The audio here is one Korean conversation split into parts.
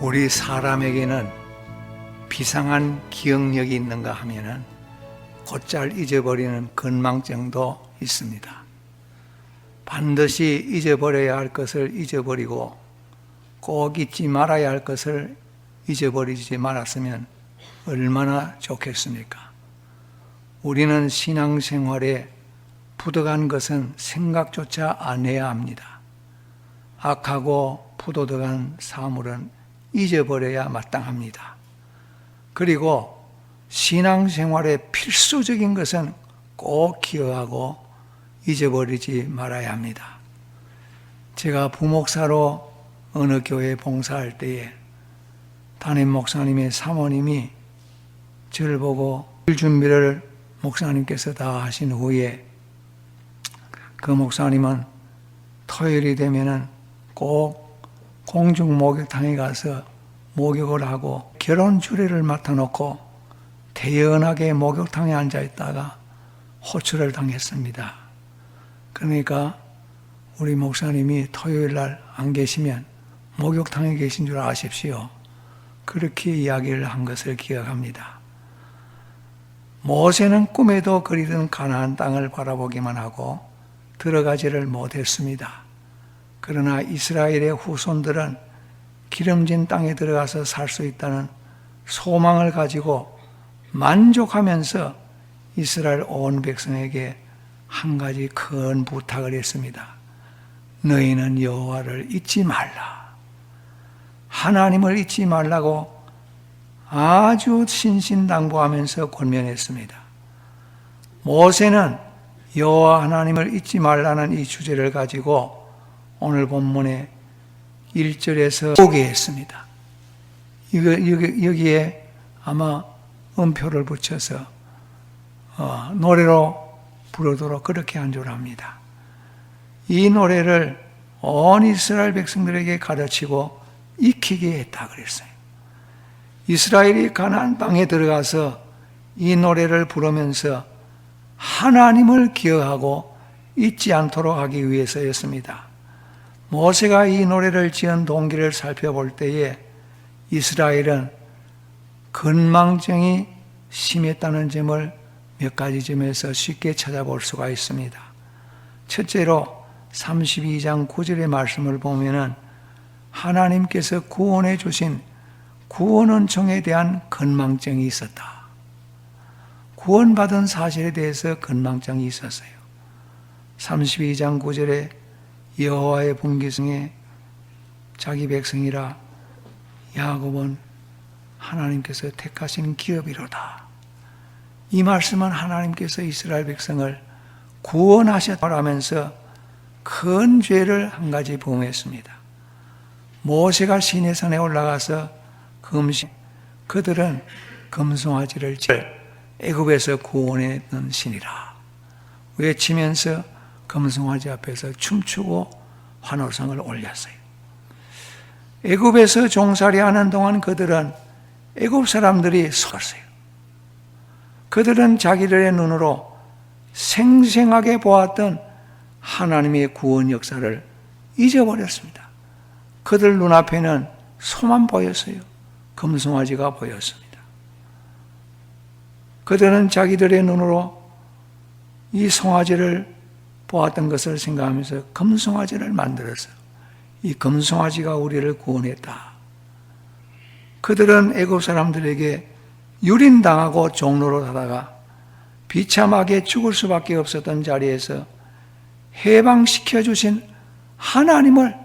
우리 사람에게는 비상한 기억력이 있는가 하면은 곧잘 잊어버리는 건망증도 있습니다. 반드시 잊어버려야 할 것을 잊어버리고 꼭 잊지 말아야 할 것을 잊어버리지 말았으면 얼마나 좋겠습니까? 우리는 신앙생활에 부득한 것은 생각조차 안 해야 합니다. 악하고 부도덕한 사물은 잊어버려야 마땅합니다. 그리고 신앙생활에 필수적인 것은 꼭 기억하고 잊어버리지 말아야 합니다. 제가 부목사로 어느 교회에 봉사할 때에 담임 목사님의 사모님이 저를 보고 일 준비를 목사님께서 다 하신 후에 그 목사님은 토요일이 되면은 꼭 공중 목욕탕에 가서 목욕을 하고 결혼 주례를 맡아놓고 태연하게 목욕탕에 앉아 있다가 호출을 당했습니다. 그러니까 우리 목사님이 토요일 날 안 계시면 목욕탕에 계신 줄 아십시오. 그렇게 이야기를 한 것을 기억합니다. 모세는 꿈에도 그리던 가나안 땅을 바라보기만 하고 들어가지를 못했습니다. 그러나 이스라엘의 후손들은 기름진 땅에 들어가서 살 수 있다는 소망을 가지고 만족하면서 이스라엘 온 백성에게 한 가지 큰 부탁을 했습니다. 너희는 여호와를 잊지 말라. 하나님을 잊지 말라고 아주 신신당부하면서 권면했습니다. 모세는 여호와 하나님을 잊지 말라는 이 주제를 가지고 오늘 본문에 1절에서 소개했습니다. 여기에 아마 음표를 붙여서 노래로 부르도록 그렇게 한줄 압니다. 이 노래를 온 이스라엘 백성들에게 가르치고 익히게 했다 그랬어요. 이스라엘이 가나안 땅에 들어가서 이 노래를 부르면서 하나님을 기억하고 잊지 않도록 하기 위해서였습니다. 모세가 이 노래를 지은 동기를 살펴볼 때에 이스라엘은 건망증이 심했다는 점을 몇 가지 점에서 쉽게 찾아볼 수가 있습니다. 첫째로 32장 9절의 말씀을 보면은 하나님께서 구원해 주신 구원 은총에 대한 건망증이 있었다. 구원받은 사실에 대해서 건망증이 있었어요. 32장 9절에 여호와의 분깃성에 자기 백성이라 야곱은 하나님께서 택하신 기업이로다. 이 말씀은 하나님께서 이스라엘 백성을 구원하셨다면서 큰 죄를 한 가지 범했습니다. 모세가 시내산에 올라가서 그들은 금송아지를 애굽에서 구원했던 신이라 외치면서 금송아지 앞에서 춤추고 환호성을 올렸어요. 애굽에서 종살이하는 동안 그들은 애굽 사람들이 속았어요. 그들은 자기들의 눈으로 생생하게 보았던 하나님의 구원 역사를 잊어버렸습니다. 그들 눈앞에는 소만 보였어요. 금송아지가 보였습니다. 그들은 자기들의 눈으로 이 송아지를 보았던 것을 생각하면서 금송아지를 만들어서 이 금송아지가 우리를 구원했다. 그들은 애굽 사람들에게 유린당하고 종로로 하다가 비참하게 죽을 수밖에 없었던 자리에서 해방시켜 주신 하나님을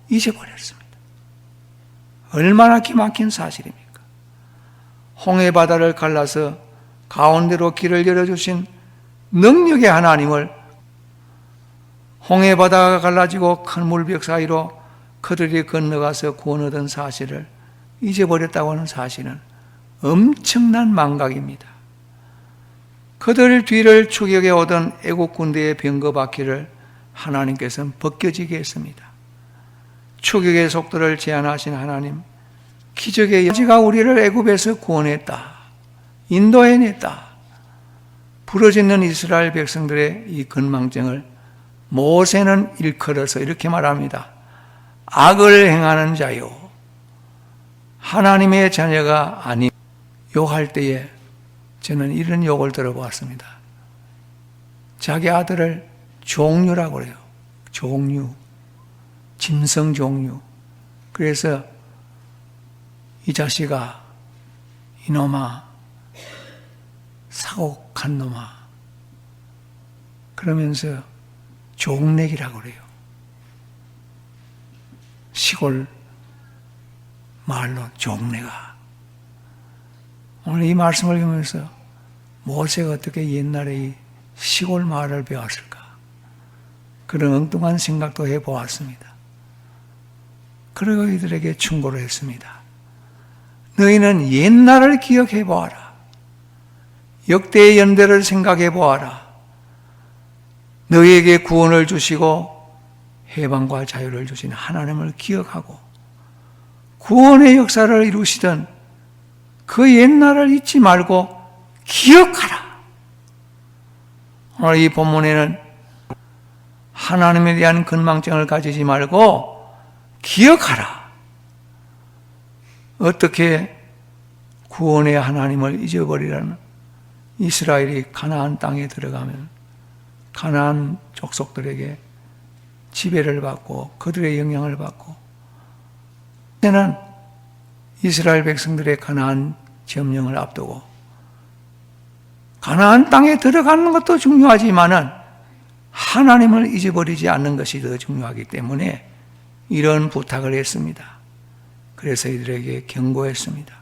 잊어버렸습니다. 얼마나 기막힌 사실입니까? 홍해바다를 갈라서 가운데로 길을 열어주신 능력의 하나님을 홍해바다가 갈라지고 큰 물벽 사이로 그들이 건너가서 구원 얻은 사실을 잊어버렸다고 하는 사실은 엄청난 망각입니다. 그들 뒤를 추격해 오던 애국 군대의 병거바퀴를 하나님께서는 벗겨지게 했습니다. 추격의 속도를 제한하신 하나님, 기적의 여지가 우리를 애굽에서 구원했다. 인도해냈다. 부러지는 이스라엘 백성들의 이 건망증을 모세는 일컬어서 이렇게 말합니다. 악을 행하는 자요, 하나님의 자녀가 아닌 욕할 때에 저는 이런 욕을 들어보았습니다. 자기 아들을 종류라고 그래요. 종류, 짐승 종류. 그래서 이 자식아, 이놈아, 사곡한 놈아, 그러면서 종내기라고 그래요. 시골 말로 종내가. 오늘 이 말씀을 보면서 모세가 어떻게 옛날에 이 시골 말을 배웠을까? 그런 엉뚱한 생각도 해보았습니다. 그리고 이들에게 충고를 했습니다. 너희는 옛날을 기억해 보아라. 역대의 연대를 생각해 보아라. 너희에게 구원을 주시고 해방과 자유를 주신 하나님을 기억하고 구원의 역사를 이루시던 그 옛날을 잊지 말고 기억하라. 오늘 이 본문에는 하나님에 대한 건망증을 가지지 말고 기억하라. 어떻게 구원의 하나님을 잊어버리라는 이스라엘이 가나안 땅에 들어가면 가나안 족속들에게 지배를 받고 그들의 영향을 받고, 이제는 이스라엘 백성들의 가나안 점령을 앞두고 가나안 땅에 들어가는 것도 중요하지만은 하나님을 잊어버리지 않는 것이 더 중요하기 때문에 이런 부탁을 했습니다. 그래서 이들에게 경고했습니다.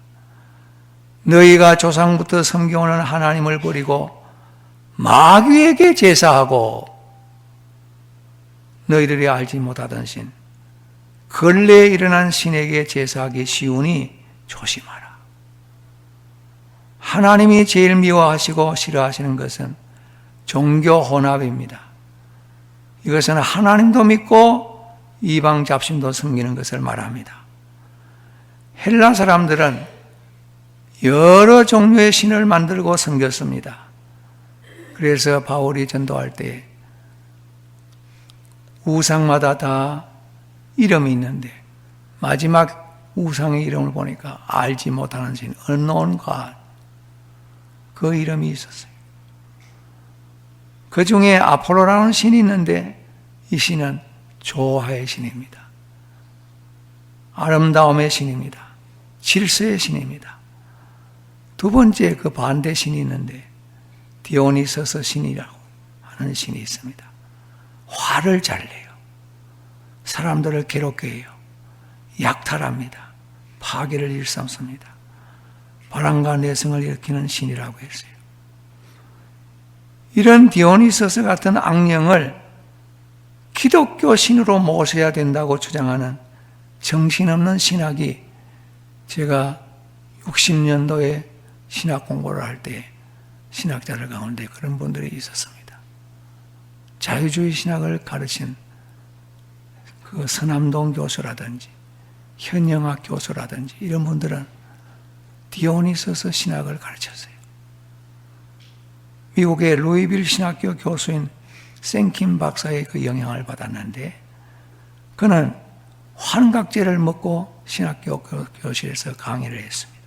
너희가 조상부터 섬겨오는 하나님을 버리고 마귀에게 제사하고 너희들이 알지 못하던 신, 근래에 일어난 신에게 제사하기 쉬우니 조심하라. 하나님이 제일 미워하시고 싫어하시는 것은 종교 혼합입니다. 이것은 하나님도 믿고 이방 잡신도 섬기는 것을 말합니다. 헬라 사람들은 여러 종류의 신을 만들고 섬겼습니다. 그래서 바울이 전도할 때 우상마다 다 이름이 있는데 마지막 우상의 이름을 보니까 알지 못하는 신, unknown God, 그 이름이 있었어요. 그 중에 아폴로라는 신이 있는데 이 신은 조화의 신입니다. 아름다움의 신입니다. 질서의 신입니다. 두 번째 그 반대 신이 있는데 디오니소스 신이라고 하는 신이 있습니다. 화를 잘 내요. 사람들을 괴롭게 해요. 약탈합니다. 파괴를 일삼습니다. 바람과 내성을 일으키는 신이라고 했어요. 이런 디오니소스 같은 악령을 기독교 신으로 모셔야 된다고 주장하는 정신없는 신학이, 제가 60년도에 신학 공부를 할 때 신학자들 가운데 그런 분들이 있었습니다. 자유주의 신학을 가르친 그 서남동 교수라든지 현영학 교수라든지 이런 분들은 디오니소스 신학을 가르쳤어요. 미국의 루이빌 신학교 교수인 생킴 박사의 그 영향을 받았는데, 그는 환각제를 먹고 신학교 교실에서 강의를 했습니다.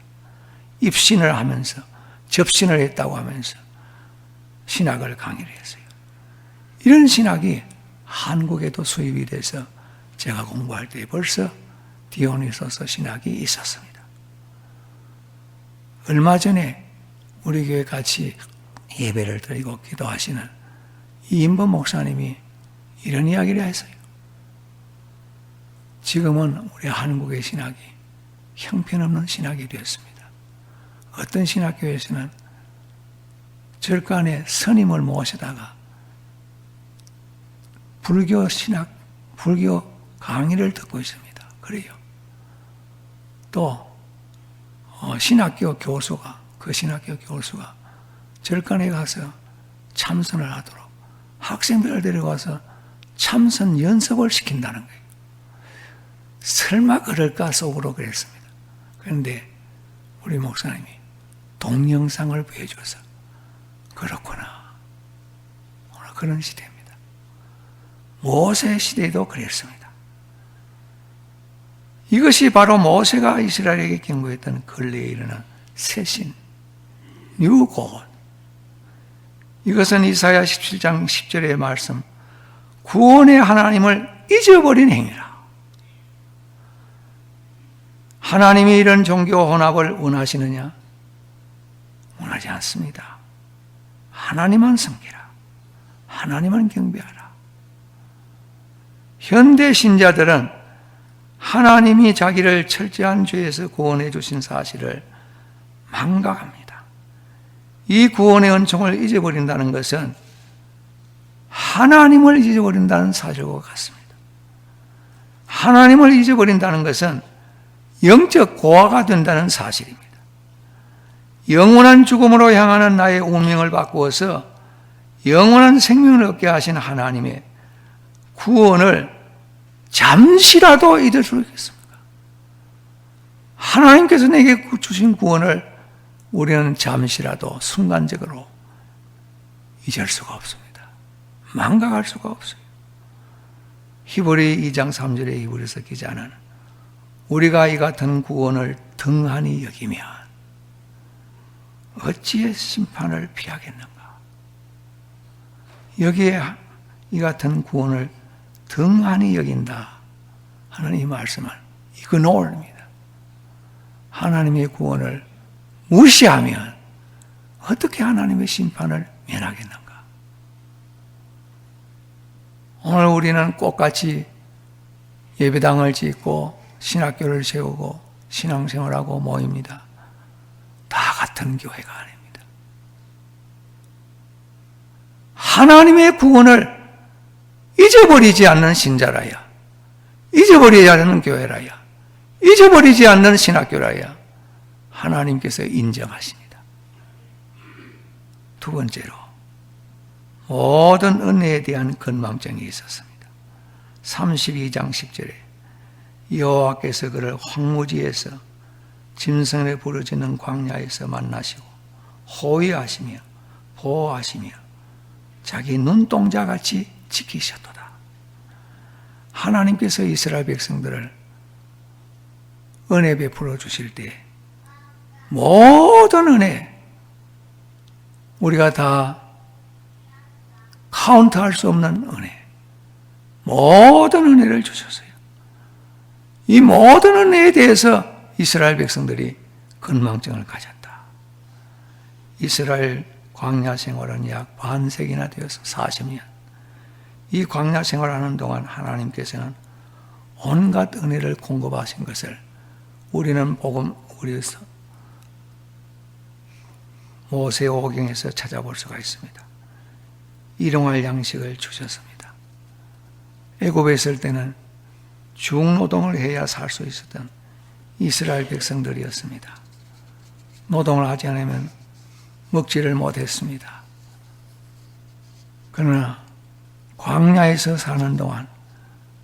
입신을 하면서 접신을 했다고 하면서 신학을 강의를 했어요. 이런 신학이 한국에도 수입이 돼서 제가 공부할 때 벌써 디오니소스 신학이 있었습니다. 얼마 전에 우리 교회 같이 예배를 드리고 기도하시는 이인범 목사님이 이런 이야기를 했어요. 지금은 우리 한국의 신학이 형편없는 신학이 되었습니다. 어떤 신학교에서는 절간에 스님을 모시다가 불교 신학, 불교 강의를 듣고 있습니다. 그래요. 또 신학교 교수가, 그 신학교 교수가 절간에 가서 참선을 하도록 학생들을 데려가서 참선 연습을 시킨다는 거예요. 설마 그럴까 속으로 그랬습니다. 그런데 우리 목사님이 동영상을 보여줘서 그렇구나, 오늘 그런 시대입니다. 모세 시대도 그랬습니다. 이것이 바로 모세가 이스라엘에게 경고했던 근래에 일어난 새신, New God. 이것은 이사야 17장 10절의 말씀, 구원의 하나님을 잊어버린 행위라. 하나님이 이런 종교 혼합을 원하시느냐? 원하지 않습니다. 하나님만 섬기라. 하나님만 경배하라. 현대 신자들은 하나님이 자기를 철저한 죄에서 구원해 주신 사실을 망각합니다. 이 구원의 은총을 잊어버린다는 것은 하나님을 잊어버린다는 사실과 같습니다. 하나님을 잊어버린다는 것은 영적 고아가 된다는 사실입니다. 영원한 죽음으로 향하는 나의 운명을 바꾸어서 영원한 생명을 얻게 하신 하나님의 구원을 잠시라도 잊을 수 있겠습니까? 하나님께서 내게 주신 구원을 우리는 잠시라도 순간적으로 잊을 수가 없습니다. 망각할 수가 없어요. 히브리 2장 3절의 히브리서 기자는 우리가 이 같은 구원을 등한히 여기면 어찌해 심판을 피하겠는가? 여기에 이 같은 구원을 등한히 여긴다 하는 이 말씀은 ignore입니다. 하나님의 구원을 무시하면 어떻게 하나님의 심판을 면하겠는가? 오늘 우리는 똑같이 예배당을 짓고 신학교를 세우고 신앙생활하고 모입니다. 다 같은 교회가 아닙니다. 하나님의 구원을 잊어버리지 않는 신자라야, 잊어버리지 않는 교회라야, 잊어버리지 않는 신학교라야 하나님께서 인정하십니다. 두 번째로 모든 은혜에 대한 건망증이 있었습니다. 32장 10절에 여호와께서 그를 황무지에서 짐승에 부르짖는 광야에서 만나시고 호위하시며 보호하시며 자기 눈동자같이 지키셨도다. 하나님께서 이스라엘 백성들을 은혜 베풀어 주실 때 모든 은혜, 우리가 다 카운트할 수 없는 은혜, 모든 은혜를 주셨어요. 이 모든 은혜에 대해서 이스라엘 백성들이 건망증을 가졌다. 이스라엘 광야 생활은 약 반세기나 되어서 40년. 이 광야 생활하는 동안 하나님께서는 온갖 은혜를 공급하신 것을 우리는 우리 모세오경에서 찾아볼 수가 있습니다. 일용할 양식을 주셨습니다. 애굽에 있을 때는 중노동을 해야 살 수 있었던 이스라엘 백성들이었습니다. 노동을 하지 않으면 먹지를 못했습니다. 그러나 광야에서 사는 동안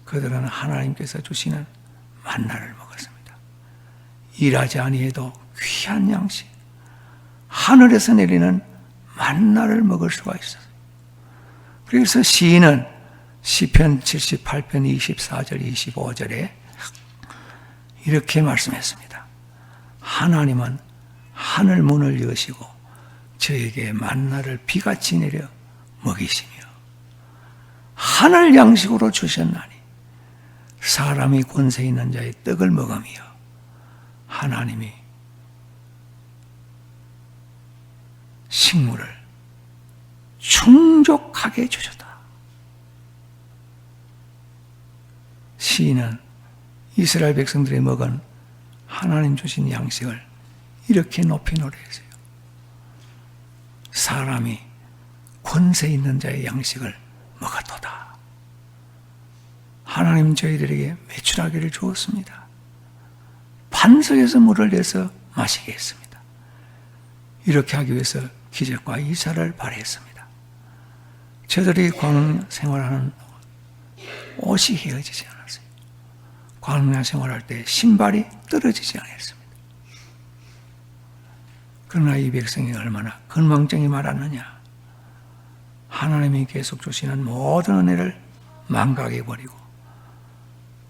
그들은 하나님께서 주시는 만나를 먹었습니다. 일하지 아니해도 귀한 양식, 하늘에서 내리는 만나를 먹을 수가 있어요. 그래서 시인은 시편 78편 24절 25절에 이렇게 말씀했습니다. 하나님은 하늘 문을 여시고 저에게 만나를 비같이 내려 먹이시며 하늘 양식으로 주셨나니 사람이 권세 있는 자의 떡을 먹으며 하나님이 식물을 충족하게 주셨다. 시인은 이스라엘 백성들이 먹은 하나님 주신 양식을 이렇게 높이 노래했어요. 사람이 권세 있는 자의 양식을 먹었도다. 하나님 저희들에게 매출하기를 주었습니다. 반석에서 물을 내서 마시게 했습니다. 이렇게 하기 위해서 기적과 이사를 발휘했습니다. 저들이 광야 생활하는 옷이 헤어지지 않았어요. 광야 생활할 때 신발이 떨어지지 않았습니다. 그러나 이 백성이 얼마나 건망증이 많았느냐. 하나님이 계속 주시는 모든 은혜를 망각해버리고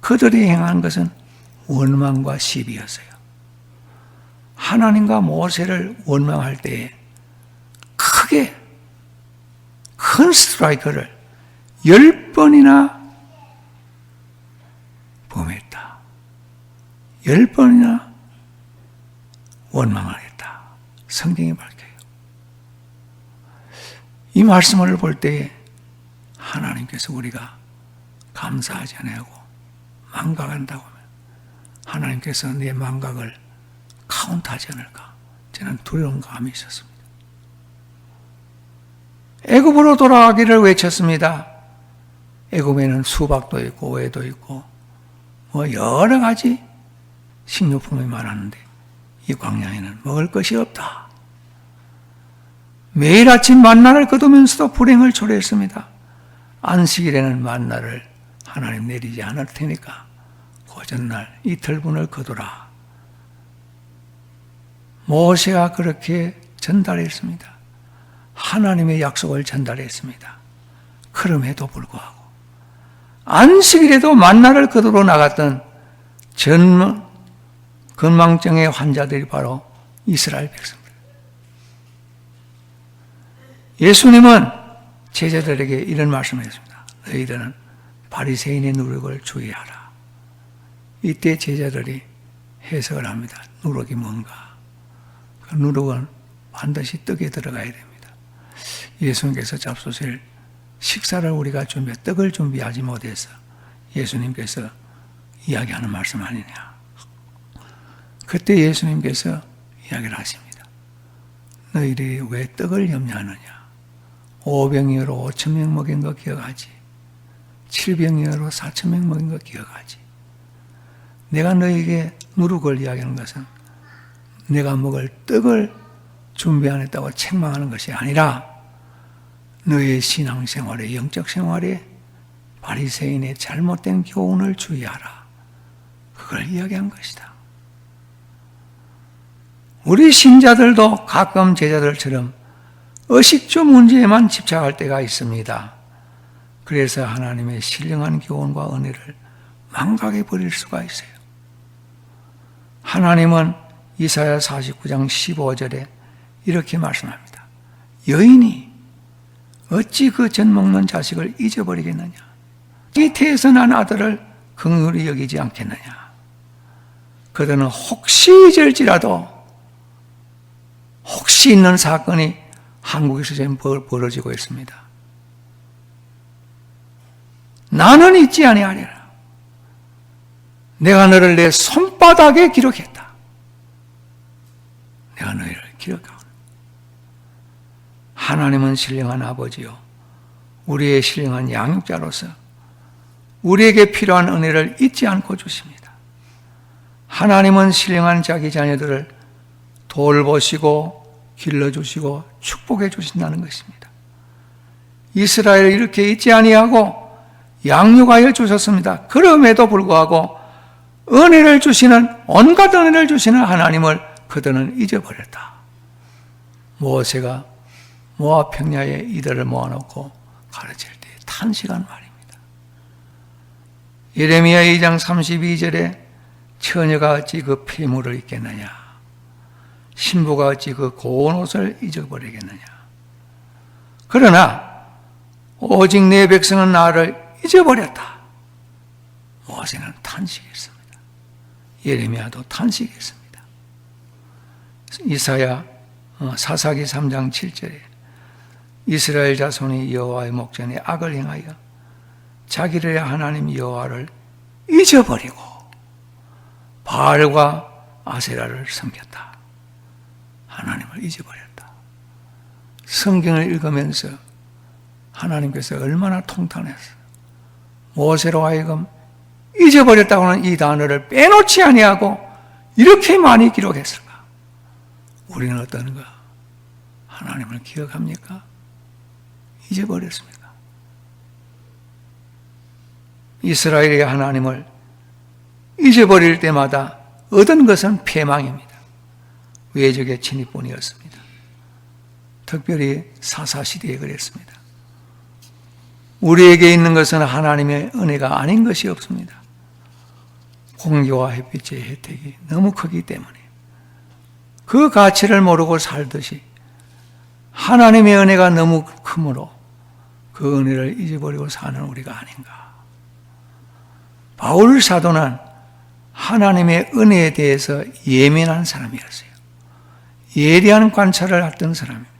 그들이 행한 것은 원망과 시비였어요. 하나님과 모세를 원망할 때에 크게 큰 스트라이크를 10번이나 범했다. 10번이나 원망을 했다. 성경이 밝혀요. 이 말씀을 볼 때에 하나님께서 우리가 감사하지 않고 망각한다고 하면 하나님께서 내 망각을 카운트하지 않을까? 저는 두려운 감이 있었습니다. 애굽으로 돌아가기를 외쳤습니다. 애굽에는 수박도 있고 오해도 있고 뭐 여러 가지 식료품이 많았는데 이 광야에는 먹을 것이 없다. 매일 아침 만나를 거두면서도 불행을 초래했습니다. 안식일에는 만나를 하나님 내리지 않을 테니까 고전날 이틀분을 거두라. 모세가 그렇게 전달했습니다. 하나님의 약속을 전달했습니다. 그럼에도 불구하고 안식일에도 만나를 거두러 나갔던 건망증의 환자들이 바로 이스라엘 백성들. 예수님은 제자들에게 이런 말씀을 했습니다. 너희들은 바리새인의 누룩을 주의하라. 이때 제자들이 해석을 합니다. 누룩이 뭔가? 그 누룩은 반드시 떡에 들어가야 됩니다. 예수님께서 잡수실 식사를 우리가 떡을 준비하지 못해서 예수님께서 이야기하는 말씀 아니냐. 그때 예수님께서 이야기를 하십니다. 너희들이 왜 떡을 염려하느냐. 5병이어로 5,000명 먹인 거 기억하지. 7병이어로 4,000명 먹인 거 기억하지. 내가 너희에게 누룩을 이야기하는 것은 내가 먹을 떡을 준비 안 했다고 책망하는 것이 아니라 너희의 신앙생활에 영적 생활에 바리새인의 잘못된 교훈을 주의하라. 그걸 이야기한 것이다. 우리 신자들도 가끔 제자들처럼 의식주 문제에만 집착할 때가 있습니다. 그래서 하나님의 신령한 교훈과 은혜를 망각해 버릴 수가 있어요. 하나님은 이사야 49장 15절에 이렇게 말씀합니다. 여인이 어찌 그 젖 먹는 자식을 잊어버리겠느냐. 이 태에서 난 아들을 긍휼히 여기지 않겠느냐. 그들은 혹시 잊을지라도 혹시 있는 사건이 한국에서 지금 벌어지고 있습니다. 나는 잊지 아니하리라. 내가 너를 내 손바닥에 기록했다. 내가 너희를 기록하오나. 하나님은 신령한 아버지요 우리의 신령한 양육자로서 우리에게 필요한 은혜를 잊지 않고 주십니다. 하나님은 신령한 자기 자녀들을 돌보시고 길러주시고 축복해 주신다는 것입니다. 이스라엘을 이렇게 잊지 아니하고 양육하여 주셨습니다. 그럼에도 불구하고 은혜를 주시는 온갖 은혜를 주시는 하나님을 그들은 잊어버렸다. 모세가 모압 평야에 이들을 모아놓고 가르칠 때 탄식한 말입니다. 예레미야 2장 32절에 처녀가 어찌 그 폐물을 잊겠느냐. 신부가 어찌 그 고운 옷을 잊어버리겠느냐. 그러나 오직 내 백성은 나를 잊어버렸다. 모세는 탄식했습니다. 예레미야도 탄식했습니다. 이사야 사사기 3장 7절에 이스라엘 자손이 여호와의 목전에 악을 행하여 자기들의 하나님 여호와를 잊어버리고 바알과 아세라를 섬겼다. 하나님을 잊어버렸다. 성경을 읽으면서 하나님께서 얼마나 통탄했어요. 모세로 하여금 잊어버렸다고 하는 이 단어를 빼놓지 아니하고 이렇게 많이 기록했을까? 우리는 어떤가? 하나님을 기억합니까? 잊어버렸습니까? 이스라엘의 하나님을 잊어버릴 때마다 얻은 것은 패망입니다. 외적의 침입뿐이었습니다. 특별히 사사시대에 그랬습니다. 우리에게 있는 것은 하나님의 은혜가 아닌 것이 없습니다. 공기와 햇빛의 혜택이 너무 크기 때문에 그 가치를 모르고 살듯이 하나님의 은혜가 너무 크므로 그 은혜를 잊어버리고 사는 우리가 아닌가. 바울 사도는 하나님의 은혜에 대해서 예민한 사람이었어요. 예리한 관찰을 했던 사람입니다.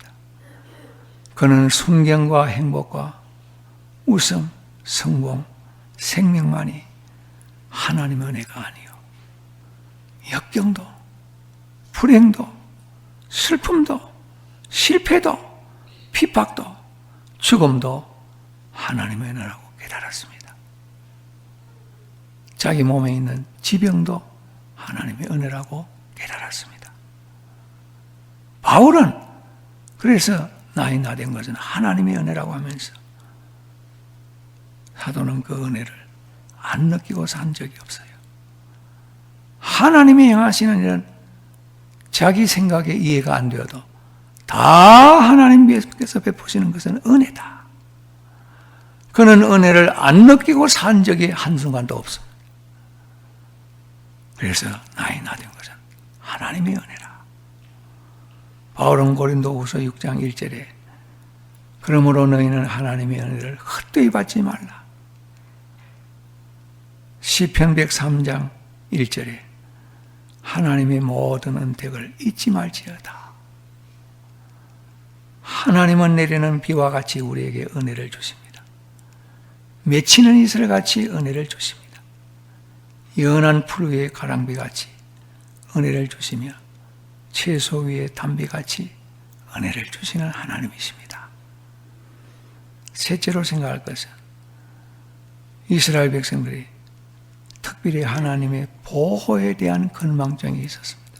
그는 순경과 행복과 웃음, 성공, 생명만이 하나님의 은혜가 아니요. 역경도, 불행도, 슬픔도, 실패도, 핍박도, 죽음도 하나님의 은혜라고 깨달았습니다. 자기 몸에 있는 지병도 하나님의 은혜라고 깨달았습니다. 바울은 그래서 나이 나된 것은 하나님의 은혜라고 하면서 사도는 그 은혜를 안 느끼고 산 적이 없어요. 하나님이 행하시는 일은 자기 생각에 이해가 안 되어도 다 하나님께서 베푸시는 것은 은혜다. 그는 은혜를 안 느끼고 산 적이 한순간도 없어요. 그래서 나이 나된 것은 하나님의 은혜라. 바울은 고린도후서 6장 1절에 그러므로 너희는 하나님의 은혜를 헛되이 받지 말라. 시편 103장 1절에 하나님의 모든 은택을 잊지 말지어다. 하나님은 내리는 비와 같이 우리에게 은혜를 주십니다. 맺히는 이슬같이 은혜를 주십니다. 연한 풀 위에 가랑비같이 은혜를 주시며 채소 위에 담비같이 은혜를 주시는 하나님이십니다. 셋째로 생각할 것은 이스라엘 백성들이 특별히 하나님의 보호에 대한 건망증이 있었습니다.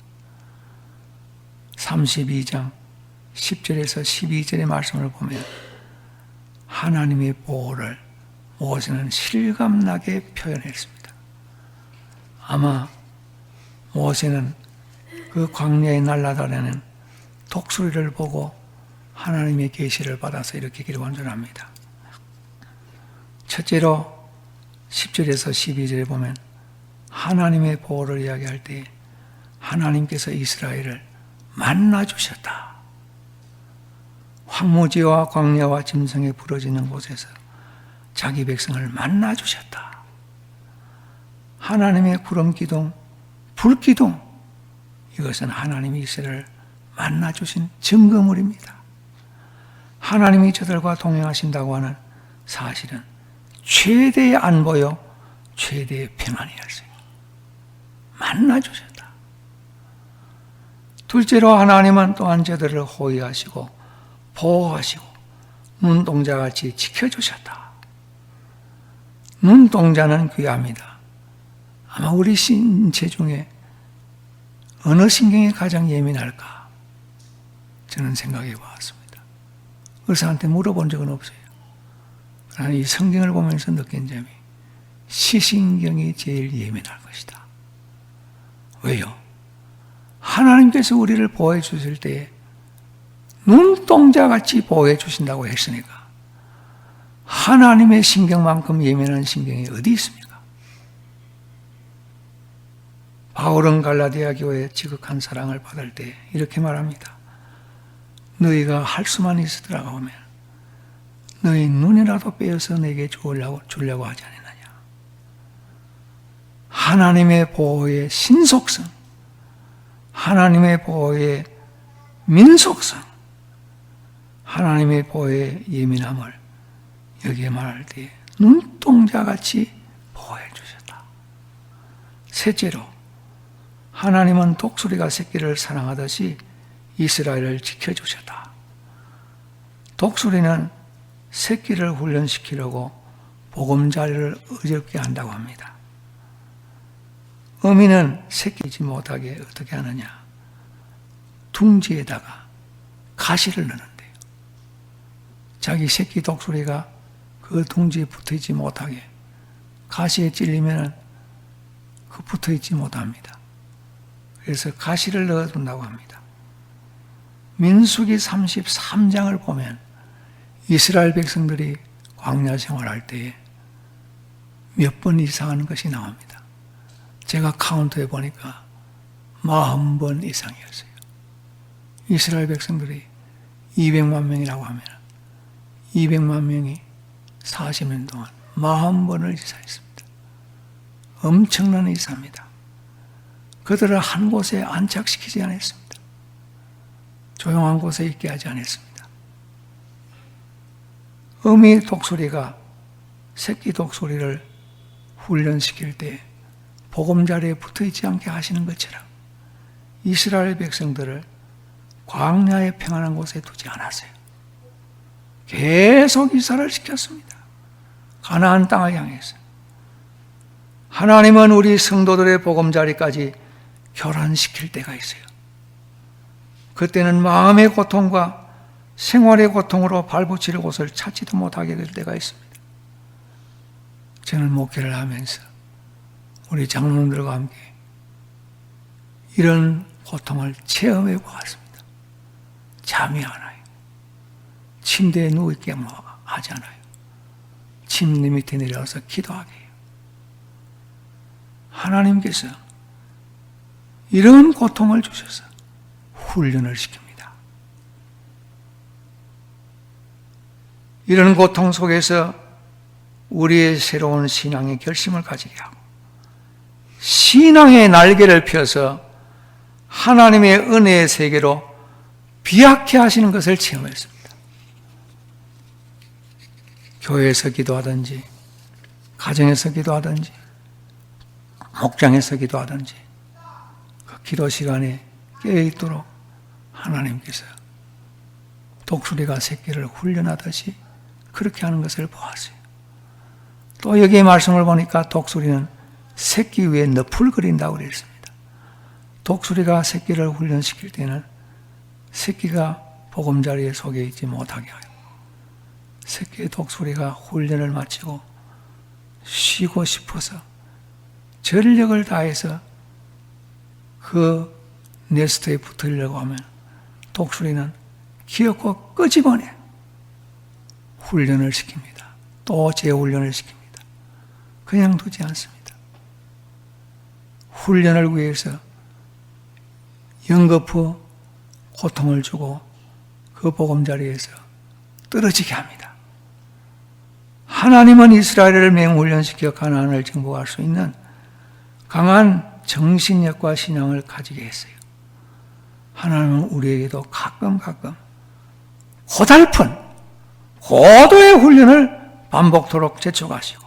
32장 10절에서 12절의 말씀을 보면 하나님의 보호를 모세는 실감나게 표현했습니다. 아마 모세는 그 광야에 날아다니는 독수리를 보고 하나님의 계시를 받아서 이렇게 기록한 줄 압니다. 첫째로 10절에서 12절에 보면 하나님의 보호를 이야기할 때 하나님께서 이스라엘을 만나주셨다. 황무지와 광야와 짐승에 부러지는 곳에서 자기 백성을 만나주셨다. 하나님의 구름기둥, 불기둥, 이것은 하나님이 이스라엘을 만나주신 증거물입니다. 하나님이 저들과 동행하신다고 하는 사실은 최대의 안보요, 최대의 평안이었어요. 만나주셨다. 둘째로 하나님은 또한 저들을 호위하시고 보호하시고 눈동자같이 지켜주셨다. 눈동자는 귀합니다. 아마 우리 신체 중에 어느 신경이 가장 예민할까? 저는 생각해 보았습니다. 의사한테 물어본 적은 없어요. 그러나 이 성경을 보면서 느낀 점이 시신경이 제일 예민할 것이다. 왜요? 하나님께서 우리를 보호해 주실 때에 눈동자같이 보호해 주신다고 했으니까 하나님의 신경만큼 예민한 신경이 어디 있습니까? 바울은 갈라디아 교회에 지극한 사랑을 받을 때 이렇게 말합니다. 너희가 할 수만 있으더라고 하면 너희 눈이라도 빼어서 내게 주려고 하지 않느냐. 하나님의 보호의 신속성, 하나님의 보호의 민속성, 하나님의 보호의 예민함을 여기에 말할 때 눈동자같이 보호해 주셨다. 셋째로 하나님은 독수리가 새끼를 사랑하듯이 이스라엘을 지켜주셨다. 독수리는 새끼를 훈련시키려고 보금자리를 어렵게 한다고 합니다. 어미는 새끼지 못하게 어떻게 하느냐? 둥지에다가 가시를 넣는데요. 자기 새끼 독수리가 그 둥지에 붙어있지 못하게 가시에 찔리면 그 붙어있지 못합니다. 그래서 가시를 넣어둔다고 합니다. 민수기 33장을 보면 이스라엘 백성들이 광야 생활할 때에 몇 번 이상한 것이 나옵니다. 제가 카운트해 보니까 40번 이상이었어요. 이스라엘 백성들이 200만 명이라고 하면 200만 명이 40년 동안 40번을 이사했습니다. 엄청난 이사입니다. 그들을 한 곳에 안착시키지 않았습니다. 조용한 곳에 있게 하지 않았습니다. 어미 독수리가 새끼 독수리를 훈련시킬 때 보금자리에 붙어있지 않게 하시는 것처럼 이스라엘 백성들을 광야의 평안한 곳에 두지 않았어요. 계속 이사를 시켰습니다. 가나안 땅을 향해서. 하나님은 우리 성도들의 보금자리까지 교란시킬 때가 있어요. 그때는 마음의 고통과 생활의 고통으로 발붙일 곳을 찾지도 못하게 될 때가 있습니다. 저는 목회를 하면서 우리 장로님들과 함께 이런 고통을 체험해 보았습니다. 잠이 안 와요. 침대에 누워있게 하지 않아요. 침대 밑에 내려와서 기도하게 해요. 하나님께서 이런 고통을 주셔서 훈련을 시킵니다. 이런 고통 속에서 우리의 새로운 신앙의 결심을 가지게 하고 신앙의 날개를 펴서 하나님의 은혜의 세계로 비약해 하시는 것을 체험했습니다. 교회에서 기도하든지 가정에서 기도하든지 목장에서 기도하든지 그 기도 시간에 깨어있도록 하나님께서 독수리가 새끼를 훈련하듯이 그렇게 하는 것을 보았어요. 또 여기에 말씀을 보니까 독수리는 새끼 위에 늪을 그린다고 그랬습니다. 독수리가 새끼를 훈련시킬 때는 새끼가 보금자리에 속에 있지 못하게 하여 새끼 독수리가 훈련을 마치고 쉬고 싶어서 전력을 다해서 그 네스트에 붙으려고 하면 독수리는 기어코 끄집어내 훈련을 시킵니다. 또 재훈련을 시킵니다. 그냥 두지 않습니다. 훈련을 위해서 연거푸 고통을 주고 그 보금자리에서 떨어지게 합니다. 하나님은 이스라엘을 맹훈련시켜 가나안을 정복할 수 있는 강한 정신력과 신앙을 가지게 했어요. 하나님은 우리에게도 가끔 고달픈 고도의 훈련을 반복토록 재촉하시고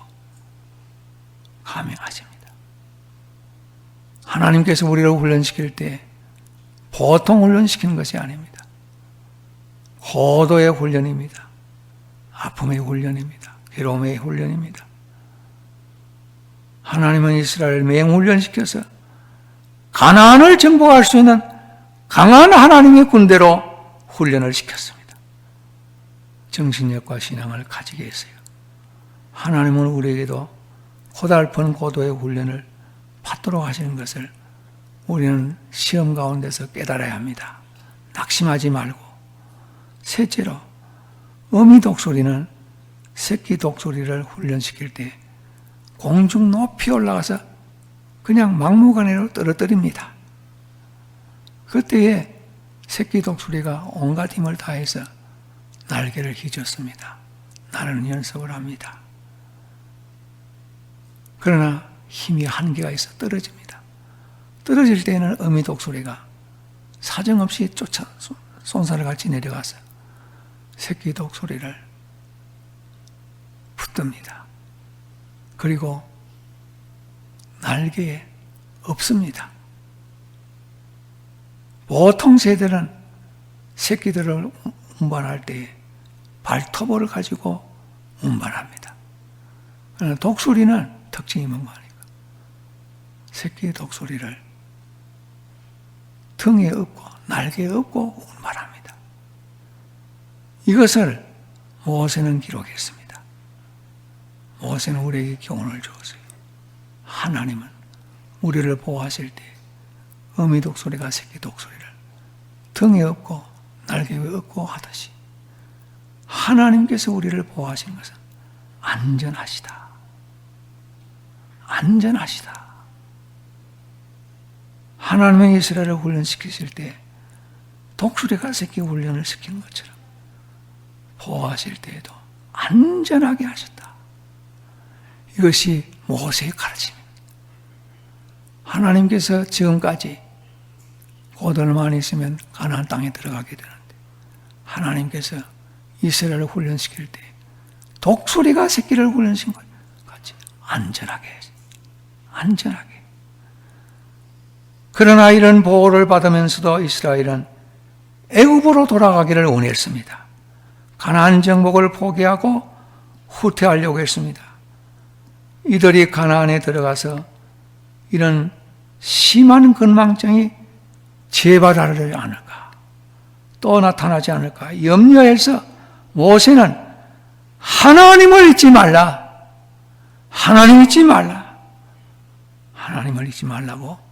감행하십니다. 하나님께서 우리를 훈련시킬 때 보통 훈련시키는 것이 아닙니다. 고도의 훈련입니다. 아픔의 훈련입니다. 괴로움의 훈련입니다. 하나님은 이스라엘을 맹훈련시켜서 가나안을 정복할 수 있는 강한 하나님의 군대로 훈련을 시켰습니다. 정신력과 신앙을 가지게 했어요. 하나님은 우리에게도 고달픈 고도의 훈련을 받도록 하시는 것을 우리는 시험 가운데서 깨달아야 합니다. 낙심하지 말고. 셋째로, 어미 독수리는 새끼 독수리를 훈련시킬 때 공중 높이 올라가서 그냥 막무가내로 떨어뜨립니다. 그때에 새끼 독수리가 온갖 힘을 다해서 날개를 휘젓습니다. 나르는 연습을 합니다. 그러나 힘이 한계가 있어 떨어집니다. 떨어질 때에는 어미 독수리가 사정없이 쫓아 손살을 같이 내려가서 새끼 독수리를 붙듭니다. 그리고 날개에 엎습니다. 보통 새들은 새끼들을 운반할 때 발톱을 가지고 운반합니다. 그러나 독수리는 특징이 뭔가 하니까 새끼 독수리를 등에 엎고 날개에 엎고 운반합니다. 이것을 모세는 기록했습니다. 모세는 우리에게 교훈을 주었어요. 하나님은 우리를 보호하실 때 어미 독수리가 새끼 독수리를 등에 엎고 날개에 엎고 하듯이 하나님께서 우리를 보호하시는 것은 안전하시다. 안전하시다. 하나님의 이스라엘을 훈련시키실 때 독수리가 새끼 훈련을 시킨 것처럼 보호하실 때에도 안전하게 하셨다. 이것이 모세의 가르침입니다. 하나님께서 지금까지 곧 얼마 안 있으면 가나안 땅에 들어가게 되는데 하나님께서 이스라엘을 훈련시킬 때 독수리가 새끼를 훈련시킨 것 같이 안전하게 그러나 이런 보호를 받으면서도 이스라엘은 애굽으로 돌아가기를 원했습니다. 가나안 정복을 포기하고 후퇴하려고 했습니다. 이들이 가나안에 들어가서 이런 심한 건망증이 재발하지 않을까, 또 나타나지 않을까 염려해서 모세는 하나님을 잊지 말라, 하나님을 잊지 말라고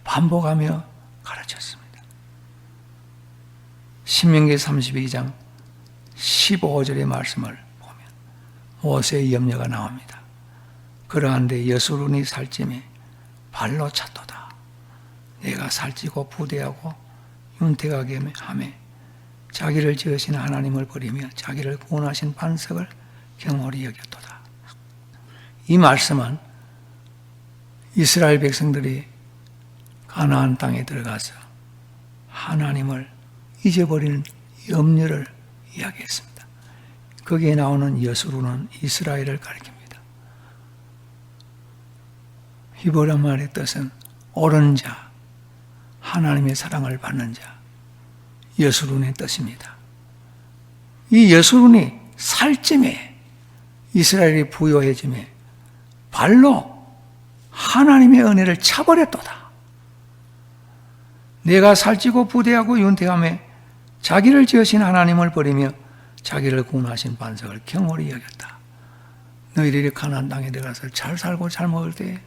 반복하며 가르쳤습니다. 신명기 32장 15절의 말씀을 보면 모세의 염려가 나옵니다. 그러한데 여수론이 살찜에 발로 찼도다. 내가 살찌고 부대하고 윤택하게 하며 자기를 지으신 하나님을 버리며 자기를 구원하신 반석을 경홀히 여겼도다. 이 말씀은 이스라엘 백성들이 가나안 땅에 들어가서 하나님을 잊어버리는 염려를 이야기했습니다. 거기에 나오는 여수론은 이스라엘을 가리킵니다. 히브리 말의 뜻은 옳은 자, 하나님의 사랑을 받는 자, 여수론의 뜻입니다. 이 여수론이 살찜에 이스라엘이 부요해짐에 발로 하나님의 은혜를 차버렸도다. 내가 살찌고 부대하고 윤택하며 자기를 지으신 하나님을 버리며 자기를 구원하신 반석을 경홀히 여겼다. 너희들이 가나안 땅에 들어가서 잘 살고 잘 먹을 때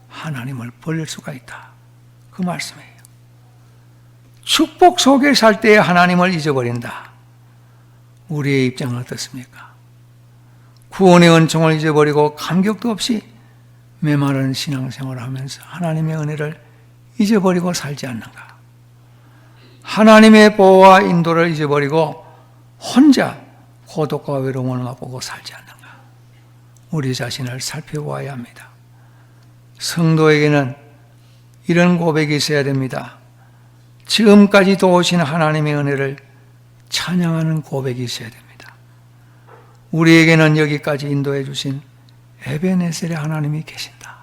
하나님을 버릴 수가 있다. 그 말씀이에요. 축복 속에 살 때 하나님을 잊어버린다. 우리의 입장은 어떻습니까? 구원의 은총을 잊어버리고 감격도 없이 메마른 신앙생활을 하면서 하나님의 은혜를 잊어버리고 살지 않는가? 하나님의 보호와 인도를 잊어버리고 혼자 고독과 외로움을 맛보고 살지 않는가? 우리 자신을 살펴보아야 합니다. 성도에게는 이런 고백이 있어야 됩니다. 지금까지 도우신 하나님의 은혜를 찬양하는 고백이 있어야 됩니다. 우리에게는 여기까지 인도해 주신 에베네셀의 하나님이 계신다.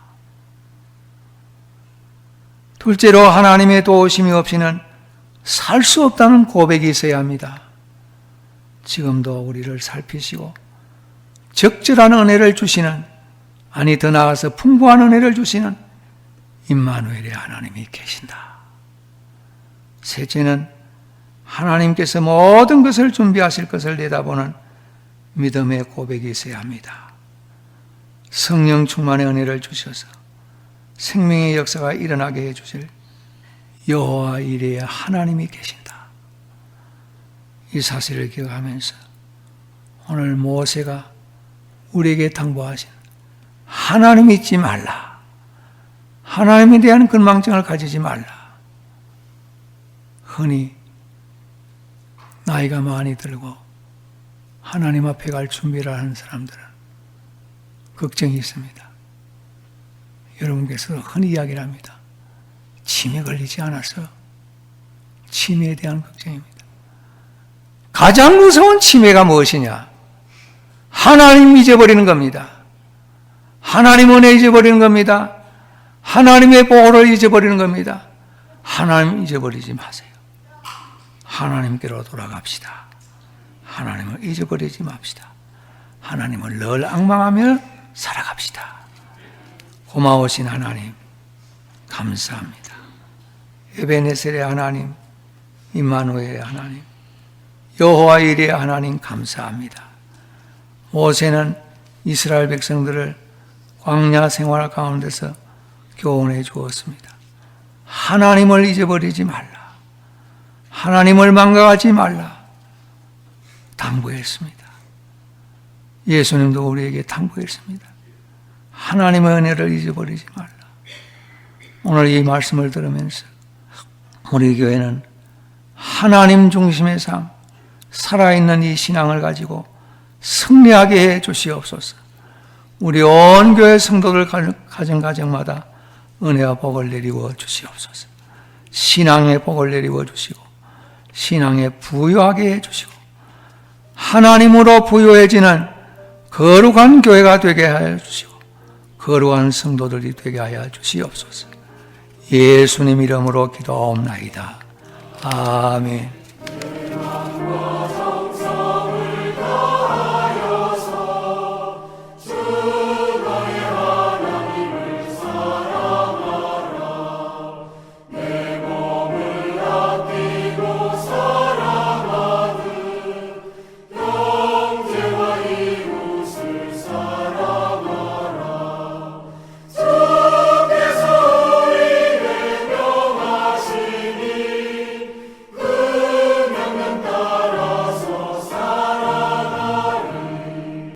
둘째로 하나님의 도우심이 없이는 살 수 없다는 고백이 있어야 합니다. 지금도 우리를 살피시고 적절한 은혜를 주시는, 아니 더 나아가서 풍부한 은혜를 주시는 임마누엘의 하나님이 계신다. 셋째는 하나님께서 모든 것을 준비하실 것을 내다보는 믿음의 고백이 있어야 합니다. 성령 충만의 은혜를 주셔서 생명의 역사가 일어나게 해주실 여호와 이레의 하나님이 계신다. 이 사실을 기억하면서 오늘 모세가 우리에게 당부하신 하나님 잊지 말라, 하나님에 대한 근망증을 가지지 말라. 흔히 나이가 많이 들고 하나님 앞에 갈 준비를 하는 사람들은 걱정이 있습니다. 여러분께서 흔히 이야기를 합니다. 치매 걸리지 않았어? 치매에 대한 걱정입니다. 가장 무서운 치매가 무엇이냐? 하나님 잊어버리는 겁니다. 하나님 은혜 잊어버리는 겁니다. 하나님의 보호를 잊어버리는 겁니다. 하나님 잊어버리지 마세요. 하나님께로 돌아갑시다. 하나님을 잊어버리지 맙시다. 하나님을 늘 앙망하며 살아갑시다. 고마우신 하나님 감사합니다. 에베네셀의 하나님, 임마누엘의 하나님, 여호와 이레의 하나님 감사합니다. 모세는 이스라엘 백성들을 광야 생활 가운데서 교훈해 주었습니다. 하나님을 잊어버리지 말라, 하나님을 망각하지 말라 당부했습니다. 예수님도 우리에게 당부했습니다. 하나님의 은혜를 잊어버리지 말라. 오늘 이 말씀을 들으면서 우리 교회는 하나님 중심의 삶, 살아있는 이 신앙을 가지고 승리하게 해 주시옵소서. 우리 온 교회 성도들 가정가정마다 은혜와 복을 내리워 주시옵소서. 신앙의 복을 내리워 주시고 신앙에 부유하게 해 주시고 하나님으로 부유해지는 거룩한 교회가 되게 하여 주시고 거룩한 성도들이 되게 하여 주시옵소서. 예수님 이름으로 기도옵나이다. 아멘.